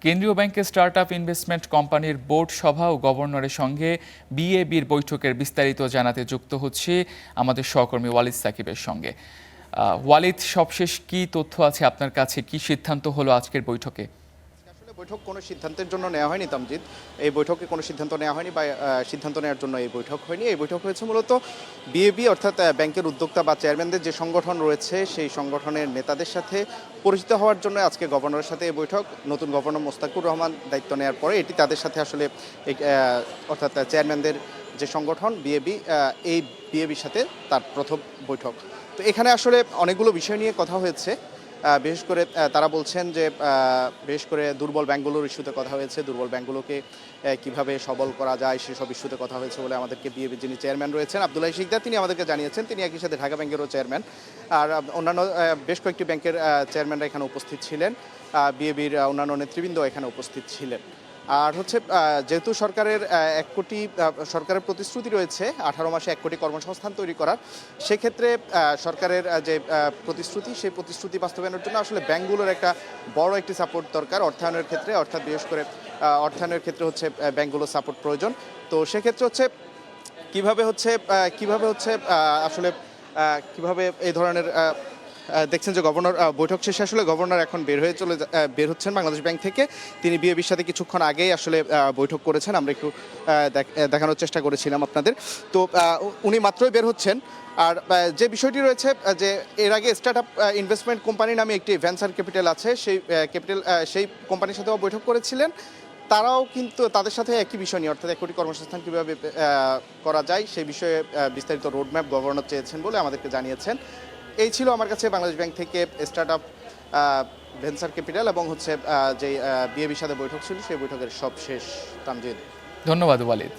কেন্দ্রীয় ব্যাংকের startup investment কোম্পানির বোর্ড সভা ও গভর্নরের সঙ্গে বিএবির বৈঠকের বিস্তারিত জানাতে যুক্ত হচ্ছে আমাদের সহকর্মী ওয়ালিদ সাকিবের সঙ্গে। ওয়ালিদ, সবশেষ কি তথ্য আছে আপনার কাছে? কি সিদ্ধান্ত হলো আজকের বৈঠকে? বৈঠক কোনো সিদ্ধান্তের জন্য নেওয়া হয়নি তামজিদ। এই বৈঠকে কোনো সিদ্ধান্ত নেওয়া হয়নি বা সিদ্ধান্ত নেওয়ার জন্য এই বৈঠক হয়নি। এই বৈঠক হয়েছে মূলত বিএবি অর্থাৎ ব্যাংকের উদ্যোক্তা বা চেয়ারম্যানদের যে সংগঠন রয়েছে সেই সংগঠনের নেতাদের সাথে পরিচিত হওয়ার জন্য আজকে গভর্নরের সাথে এই বৈঠক। নতুন গভর্নর মোস্তাকুর রহমান দায়িত্ব নেওয়ার পরে এটি তাদের সাথে আসলে অর্থাৎ চেয়ারম্যানদের যে সংগঠন বিএবি, এই বিএবির সাথে তার প্রথম বৈঠক। তো এখানে আসলে অনেকগুলো বিষয় নিয়ে কথা হয়েছে। বিশেষ করে তারা বলছেন যে বিশেষ করে দুর্বল ব্যাংকগুলোর ইস্যুতে কথা হয়েছে, দুর্বল ব্যাংকগুলোকে কিভাবে সবল করা যায় সেসব ইস্যুতে কথা হয়েছে বলে আমাদেরকে বিএবির যিনি চেয়ারম্যান রয়েছেন আব্দুল্লাহ শিকদার তিনি আমাদেরকে জানিয়েছেন। তিনি একই সাথে ঢাকা ব্যাংকেরও চেয়ারম্যান, আর অন্যান্য বেশ কয়েকটি ব্যাংকের চেয়ারম্যানরা এখানে উপস্থিত ছিলেন, বিএবির অন্যান্য নেতৃবৃন্দ এখানে উপস্থিত ছিলেন। আর হচ্ছে যেহেতু সরকারের প্রতিশ্রুতি রয়েছে 18 মাসে 1 কোটি কর্মসংস্থান তৈরি করার, সেক্ষেত্রে সরকারের যে প্রতিশ্রুতি সেই প্রতিশ্রুতি বাস্তবায়নের জন্য আসলে ব্যাংকগুলোর একটা বড় একটি সাপোর্ট দরকার অর্থায়নের ক্ষেত্রে, অর্থাৎ বিশেষ করে অর্থায়নের ক্ষেত্রে হচ্ছে ব্যাংকগুলোর সাপোর্ট প্রয়োজন। তো সেক্ষেত্রে হচ্ছে কিভাবে এই ধরনের দেখছেন যে গভর্নর বৈঠক শেষে আসলে গভর্নর এখন বের হচ্ছেন বাংলাদেশ ব্যাংক থেকে। তিনি বিএবির সাথে কিছুক্ষণ আগেই আসলে বৈঠক করেছেন, আমরা একটু দেখানোর চেষ্টা করেছিলাম আপনাদের। তো উনি মাত্রই বের হচ্ছেন। আর যে বিষয়টি রয়েছে যে এর আগে স্টার্টআপ ইনভেস্টমেন্ট কোম্পানি নামে একটি ভেঞ্চার ক্যাপিটাল আছে, সেই কোম্পানির সাথেও বৈঠক করেছিলেন। তারাও কিন্তু তাদের সাথে একই বিষয় নিয়ে, অর্থাৎ 1 কোটি কর্মসংস্থান কীভাবে করা যায় সেই বিষয়ে বিস্তারিত রোডম্যাপ গভর্নর চেয়েছেন বলে আমাদেরকে জানিয়েছেন। এই ছিল আমার কাছে বাংলাদেশ ব্যাংক থেকে স্টার্টআপ ভেঞ্চার ক্যাপিটাল এবং হচ্ছে যে বিএবির সাথে বৈঠক ছিল সেই বৈঠকের সব শেষ। তামজিদ, ধন্যবাদ ওয়ালিদ।